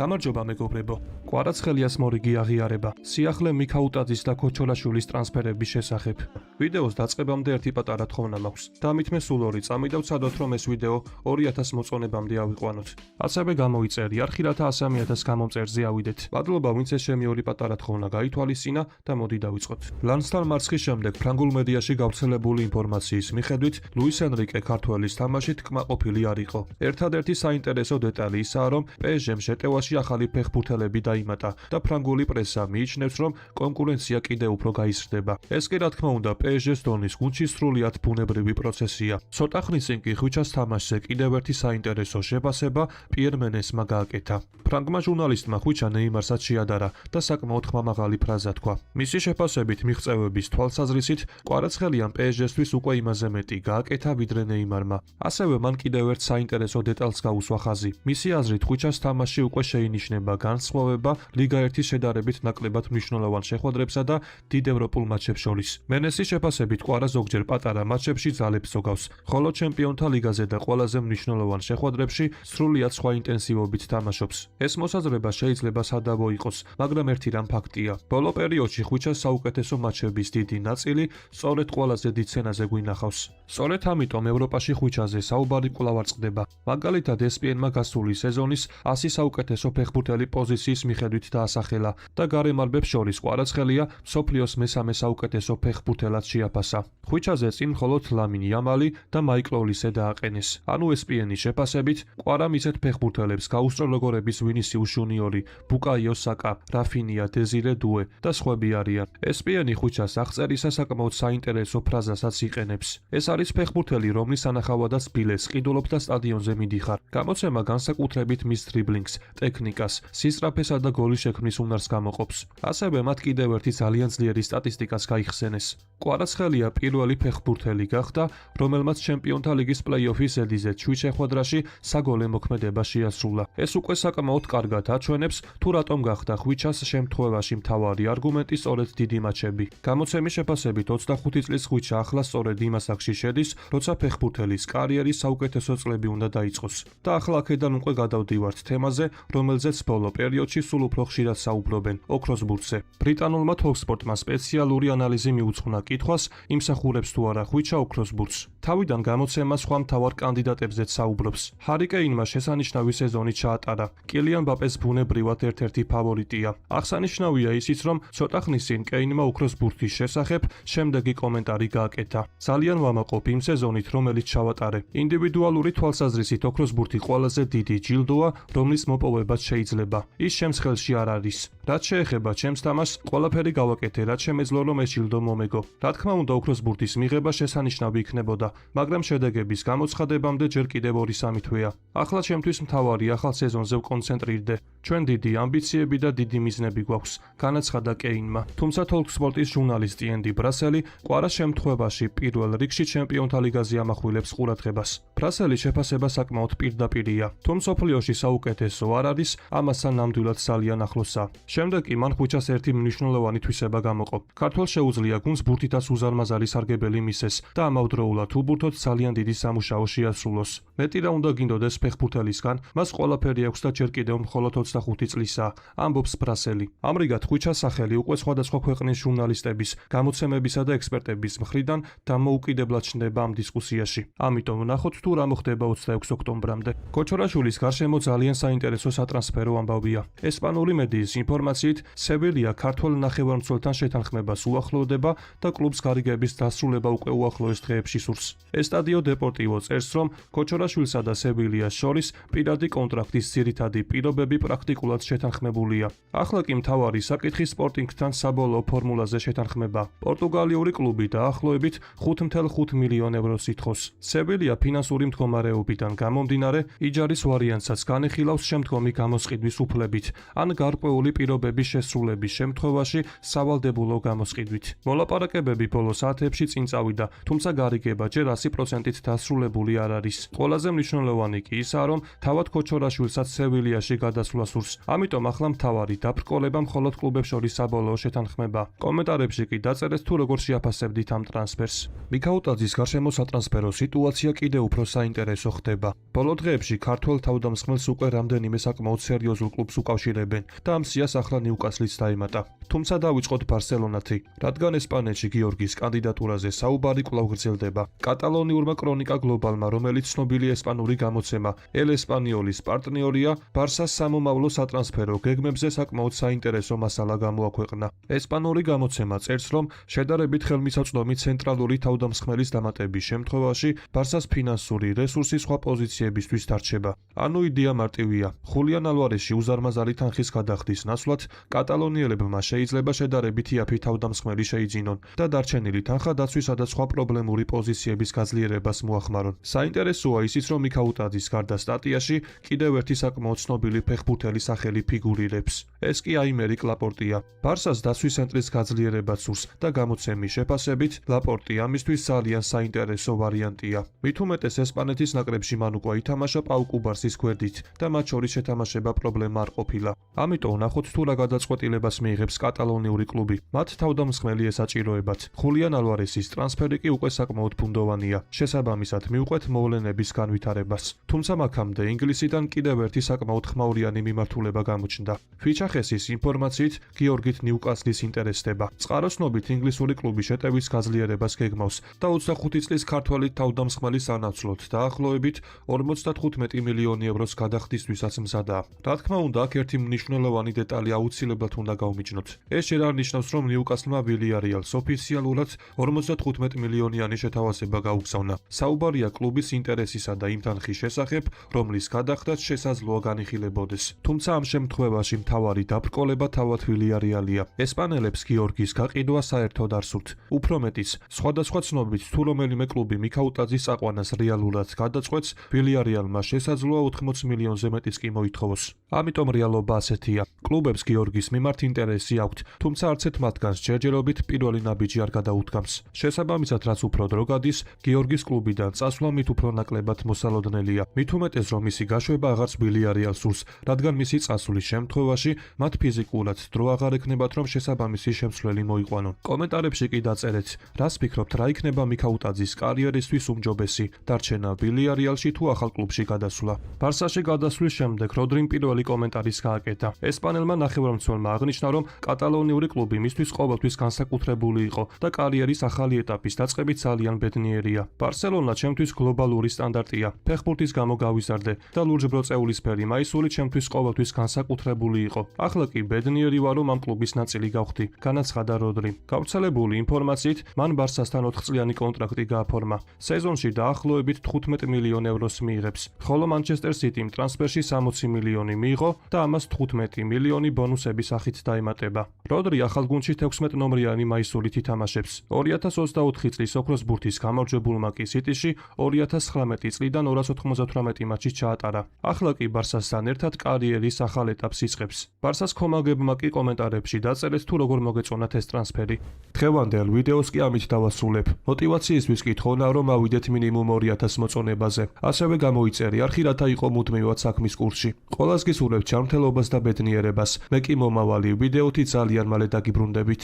გამარჯობა მეგობრებო. კვარაცხელიას მორიგი აღიარება. სიახლე მიქაუტაძის და ქოჩოლაშვილის ტრანსფერების შესახებ. ვიდეოს დაწყებამდე ერთი პატარა თხოვნა მაქვს. დამითმე სულ ორი წამიდავთ სადოთ რომ ეს ვიდეო 2000 მოწონებამდე ავიყვანოთ. ასევე გამოიწერი არხი რათა 100.000 გამომწერზე ავიდეთ. მადლობა ვინც ეს ჩემი ორი პატარა თხოვნა გაითვალისწინა და მოდი დავიწყოთ. ლანსთან მარცხის შემდეგ ფრანგულ მედიაში გავრცელებული ინფორმაციის მიხედვით ლუის ენრიკე ქართველის თამაშით კმაყოფილი არ იყო. ერთადერთი საინტერესო დეტალი ისაა რომ PSG-მ შეტევაში ახალი ფეხბურთელები დაიმატა და ფრანგული პრესა მიიჩნევს რომ კონკურენცია კიდევ უფრო გაიზრდება. ეს კი რა თქმა უნდა PSG-ს დონის გუნდში სრულიად ბუნებრივი პროცესია. ცოტა ხნის წინ კი ხვიჩას თამაშზე კიდევ ერთი საინტერესო შეფასება პიერ მენესმა გააკეთა. ფრანგმა ჟურნალისტმა ხვიჩა ნეიმარსაც შეადარა და საკმაოდ ხმამაღალი ფრაზა თქვა. მისი შეფასებით მიღწევების თვალსაზრისით კვარაცხელიამ PSG-სთვის უკვე იმაზე მეტი გააკეთა ვიდრე ნეიმარმა. ასევე მან კიდევ ერთ საინტერესო დეტალს გაუსვა ხაზი. მისი აზრით ხვიჩას თამაში უკვე შეინიშნება განსხვავება ლიგა 1-ის შედარებით ნაკლებად მნიშვნელოვან შეხვედრებსა და დიდ ევროპულ მატჩებს შორის. მენესის შეფასებით კვარა ზოგჯერ პატარა მატჩებში ძალებს ზოგავს, ხოლო ჩემპიონთა ლიგაზე და ყველაზე მნიშვნელოვან შეხვედრებში სრულიად სხვა ინტენსივობით თამაშობს. ეს მოსაზრება შეიძლება სადავო იყოს, მაგრამ ერთი რამ ფაქტია. ბოლო პერიოდში ხვიჩას საუკეთესო მატჩების დიდი ნაწილი სწორედ ყველაზე დიდ სცენაზე გვინახავს. სწორედ ამიტომ ევროპაში ხვიჩაზე საუბარი კვლავ არ წყდება. მაგალითად ESPN-მა გასული სეზონის 100 საუკეთესო ფეხბურთელი პოზიციის მიხედვით დაასახელა და გარემარბებს შორის კვარაცხელია მსოფლიოს მესამე საუკეთესო ფეხბურთელად შეაფასა. ხვიჩაზე წინ მხოლოდ ლამინ იამალი და მაიკლ ოლისე დააყენეს. ანუ ESPN-ის შეფასებით კვარამ ისეთ ფეხბურთელებს გაუსწრო როგორების ვინისიუს ჟუნიორი, ბუკაიო საკა, რაფინია, დეზირე დუე და სხვები არიან. ESPN-ი ხვიჩას აღწერისა საკმაოდ საინტერესო ფრაზასაც იყენებს. ეს არის ფეხბურთელი, რომლის ანახავადაც ბილეთს ყიდულობ და სტადიონზე მიდიხარ. გამოცემა განსაკუთრებით მის დრიბლინგს, ტექნიკას, სისწრაფესა და გოლის შექმნის უნარს გამოყოფს. ასევე მათ კიდევ ერთი ძალიან ძლიერი სტატისტიკას გაიხსენეს. კვარაცხელია პირველი ფეხბურთელი გახდა, რომელმაც ჩემპიონთა ლიგის პლეი-ოფის ედიზე 7 შეხვედრაში საგოლე მოქმედება შეასრულა. ეს უკვე საკმაოდ კარგად აჩვენებს, თუ რატომ გახდა ხვიჩას შემთხვევაში მთავარი არგუმენტი სწორედ დიდი მატჩები. გამოცემის შეფასებით 25 წლის ხვიჩა ახლა სწორედ იმ ასაკში შედის, როცა ფეხბურთელის კარიერის საუკეთესო წლები უნდა დაიწყოს. და ახლა აქედან უკვე გადავდივართ თემაზე, რომელზეც ბოლო პერიოდში სულ უფრო ხშირად საუბრობენ, ოქროს ბურთზე. ბრიტანულმა TalkSport-მა სპეციალური ანალიზი მიუძღვნა კითხვას, იმსახურებს თუ არა ხვიჩა ოქროს ბურთს. თავიდან გამოცემა სხვა მთავარ კანდიდატებზეც საუბრობს. ჰარი კეინმა შესანიშნავი სეზონი ჩაატარა. კილიან მბაპეს ბუნებრივად ერთ-ერთი ფავორიტია. აღსანიშნავია ისიც, რომ ცოტა ხნის წინ კეინმა ოქროს ბურთის შესახებ შემდეგი კომენტარი გააკეთა. ძალიან ვამაყობ იმ სეზონით, რომელიც ჩავატარე. ინდივიდუალური თვალსაზრისით ოქროს ბურთი ყველაზე დიდი ჯილდოა, რომლის მოპოვებაც შეიძლება. ის ჩემს ხელში არ არის. რაც შეეხება ჩემს თამაშს, ყველაფერი გავაკეთე, რაც შემეძლო რომ ეს ჯილდო მომეგო. რა თქმა უნდა, ოქროს ბურთის მიღება შესანიშნავი იქნებოდა, მაგრამ შედეგების გამოცხადებამდე ჯერ კიდევ 2-3 თვეა. ახლა ჩემთვის მთავარი ახალ სეზონზე ვკონცენტრირდე. ჩვენ დიდი ამბიციები და დიდი მიზნები გვაქვს, განაცხადა კეინმა. თუმცა TalkSport-ის ჟურნალისტი ენდი ბრასელი კვარას შემთხვევაში პირველ რიგში ჩემპიონთა ლიგაზე ამახვილებს ყურადღებას. ბრასელის შეფასება საკმაოდ პირდაპირია. თუ მსოფლიოში საუკეთესო არ არის, ამასთან ნამდვილად ძალიან ახლოსაა. შემდეგ კი მან ხვიჩას ერთი მნიშვნელოვანი თვისება გამოყო. ქართველ შეუძლია გუნდს ბურთითაც უზარმაზარი სარგებელი მისცეს და ამავდროულად უბურთოდ ძალიან დიდი სამუშაო შეასრულოს. მეტი რა უნდა გინდოდეს ფეხბურთელისგან, მას ყველაფერი აქვს და ჯერ კიდევ მხოლოდ 25 წლისაა, ამბობს ბრასელი. ამრიგად ხვიჩას სახელი უკვე სხვადასხვა ქვეყნის ჟურნალისტების, გამოცემებისა და ექსპერტების მხრიდან დამოუკიდებლად ჩნდება ამ დისკუსიაში. ამიტომ ვნახოთ თუ რა მოხდება 26 ოქტომბრამდე. ქოჩოლაშვილის გარშემო ძალიან საინტერესო სატრანსფერო ამბავია. ესპანური მედიის ინფორმაციით, სევილია ქართველ ნახევარმცველთან შეთანხმებას უახლოვდება და კლუბს გარიგების დასრულება უკვე უახლოეს დღეებში სურს. ესტადიო დეპორტივო წერს, რომ ქოჩოლაშვილსა და სევილიას შორის პირადი კონტრაქტის ძირითადი პირობები პრაქტიკულად შეთანხმებულია. ახლა კი მთავარი საკითხი სპორტინგთან საბოლოო ფორმულაზე შეთანხმება. პორტუგალიური კლუბი დაახლოებით 5,5 მილიონ ევროს ითხოვს. სევილია ფინანსური მდგომარეობიდან გამომდინარე იჯარის ვარიანტსაც განეხილავს შემდგომი გამოსყიდვის უფლებით ან გარკვეული პირობების შესრულების შემთხვევაში სავალდებულო გამოსყიდვით. მოლაპარაკებები ბოლო საათებში წინ წავიდა, თუმცა გარიგება ჯერ 100%-ით დასრულებული არ არის. ყველაზე ყველაზე მნიშვნელოვანი კი ისაა, რომ თავად ქოჩორაშვილსაც სევილიაში გადასვლა სურს. ამიტომ ახლა მთავარი დაბრკოლება მხოლოდ კლუბებს შორის საბოლოო შეთანხმება. კომენტარებში კი დაწერეთ თუ როგორ შეაფასებდით ამ ტრანსფერს. მიქაუტაძის გარშემო სატრანსფერო სიტუაცია კიდევ უფრო საინტერესო ხდება. ბოლო დღეებში ქართველ თავდამსხმელს უკვე რამდენიმე საკმაოდ სერიოზულ კლუბს უკავშირებენ და ამ სიას ახლა ნიუკასლიც დაემატა. თუმცა დავიწყოთ ბარსელონათი, რადგან ესპანეთში გიორგის კანდიდატურაზე საუბარი კვლავ გრძელდება. კატალონიურმა კრონიკა გლობალმა, რომელიც ცნობილი ესპანური გამოცემა ელ ესპანიოლის პარტნიორია, ბარსას სამომავლო სატრანსფერო გეგმებზე საკმაოდ საინტერესო მასალა გამოაქვეყნა. ესპანური გამოცემა წერს, რომ შედარებით ხელმისაწვდომი ცენტრალური თავდამსხმელის დამატების შემთხვევაში ბარსას ფინანსური რესურსი სხვა პოზიციებისთვის დარჩება. ანუ იდეა მარტივია. ხულიან ალვარეში უზარმაზარი თანხის გადახდის ნაცვლად კატალონიელებმა შეიძლება შედარებით იაფი თავდამსხმელი შეიძინონ და დარჩენილი თანხა დაცვისა და სხვა პრობლემური პოზიციების გაძლიერებას მოახმარონ. საინტერესოა ისიც, რომ მიქაუტაძის გარდა სტატიაში კიდევ ერთი საკმაოდ ცნობილი ფეხბურთელი სახელი ფიგურირებს. ეს კი აიმერიკ ლაპორტია. ბარსას დაცვის ცენტრის გაძლიერებას სურს და გამოცემის შეფასებით ლაპორტი ამისთვის ძალიან საინტერესო ვარიანტია. მით უმეტეს ესპანეთის ნაკრებში მან უკვე ითამაშა პაუ კუბარსის გვერდით და მათ შორის შეთამაშება პრობლემა არ ყოფილა. ამიტომ ნახოთ თუ რა გადაწყვეტილებას მიიღებს კატალონიური კლუბი. მათ თავდამსხმელი ესაჭიროებათ. ხულიან ალვარესის ტრანსფერი კი უკვე საკმაოდ ბუნდოვანია. შესაბამისად მივყვეთ მოვლენების განვითარებას. თუმცა მაქამდე ინგლისიდან კიდევ ერთი საკმაოდ ხმაურიანი მიმართულება გამოჩნდა. ფიჩახესის ინფორმაციით გიორგით ნიუკასლის ინტერესდება. წყაროსნობით ინგლისური კლუბი შეტევის გაძლიერებას გეგმავს და 25 წლის ქართველი თავდამსხმელის ანაცვლოდ დაახლოებით 55 მილიონი ევროს გადახდისთვისაც მზადაა. რა თქმა უნდა, აქ ერთი მნიშვნელოვანი დეტალი აუცილებლად უნდა გავმიჯნოთ. ეს ჯერ არ ნიშნავს, რომ ნიუკასლმა ვილიარეალს ოფიციალურად 55 მილიონიანი შეთავაზება გაუგზავნა. საუბარია კლუბის ინტერესისა და იმ თანხის შესახებ, რომლის გადახდაც შესაძლოა განიხილებოდეს. თუმცა ამ შემთხვევაში მთავარი დაბრკოლება თავად ვილიარეალია. ესპანელებს გიორგის გაყიდვა საერთოდ არ სურთ. უფრო მეტიც, სხვადასხვა ცნობით თუ რომელიმე კლუბი მიქაუტაძის წაყვანას რეალურად გადაწყვეტს, ვილიარეალმა შესაძლოა 80 მილიონზე მეტის კი მოითხოვოს. ამიტომ რეალობა ასეთია. კლუბებს გიორგის მიმართ ინტერესი აქვთ, თუმცა არც ერთ მათგანს ჯერჯერობით პირველი ნაბიჯი არ გადაუდგამს. შესაბამისად, რაც უფრო დრო გადის, გიორგის კლუბიდან წასვლა მით უფრო ნაკლებად მოსალოდნელია. მით უმეტეს, რომ მისი გაშვება აღარც ვილიარეალს სურს, რადგან მისი წასვლის შემთხვევაში მათ ფიზიკურად დრო აღარ ექნებათ, რომ შესაბამისი შემცვლელი მოიყვანონ. კომენტარებში კი დაწერეთ, რას ფიქრობთ, რა იქნება მიქაუტაძის კარიერისთვის უმჯობესი, დარჩენა ვილიარეალში თუ ახალ კლუბში გადასვლა. ბარსაში გადასვლის შემდეგ როდრიმ პირველი კომენტარის გააკეთა. ესპანელმა ნახევარმცველმა აღნიშნა, რომ კატალონიური კლუბი მისთვის ყოველთვის განსაკუთრებული იყო და კარიერის ახალი ეტაპის დაწყებით ძალიან ბედნიერია. ბარსელონა ჩემთვის გლობალური სტანდარტია. ფეხბურთის გამო გავიზარდე და ლურჯ-ბრო წეულისფერი მაისური ჩემთვის ყოველთვის განსაკუთრებული იყო. ახლა კი ბედნიერი ვარ, რომ ამ კლუბის ნაწილი გავხდი, განაცხადა როდრიმ. გავრცელებული ინფორმაციით, მან ბარსასთან 4 წლიანი კონტრაქტი გააფორმა. სეზონში დაახლოებით 15 მილიონ ევროს მიიღებს, ხოლო მანჩესტერ სიტიმ ტრანსფერში 60 მილიონი მიიღო და ამას 15 მილიონი ბონუსების სახით დაემატება. როდრი ახალ გუნდში 16 ნომრიანი მაისურით ითამაშებს. 2024 წლის ოქროს ბურთის გამარჯვებულმა კი სიტიში 2019 წლიდან 298 მატჩი ჩაატარა. ახლა კი ბარსასთან ერთად კარიერის ახალ ეტაპს იწყებს. ბარსას კომაგებმა კი კომენტარებში დაწერეთ თუ როგორ მოგეწონათ ეს ტრანსფერი. დღევანდელ ვიდეოს კი ამით დავასრულებ. მოტივაციისთვის კი თხოვნა, რომ ავიდეთ მინიმუმ 2000 მოწონებაზე. ასევე გამოიწერე არხი, რათა იყო მუდმივად საქმის კურსში. ყველას გისურვებთ ჯანმრთელობას და ბედნიერებას. მე კი მომავალი ვიდეოთი ძალიან მალე დაგიბრუნდებით.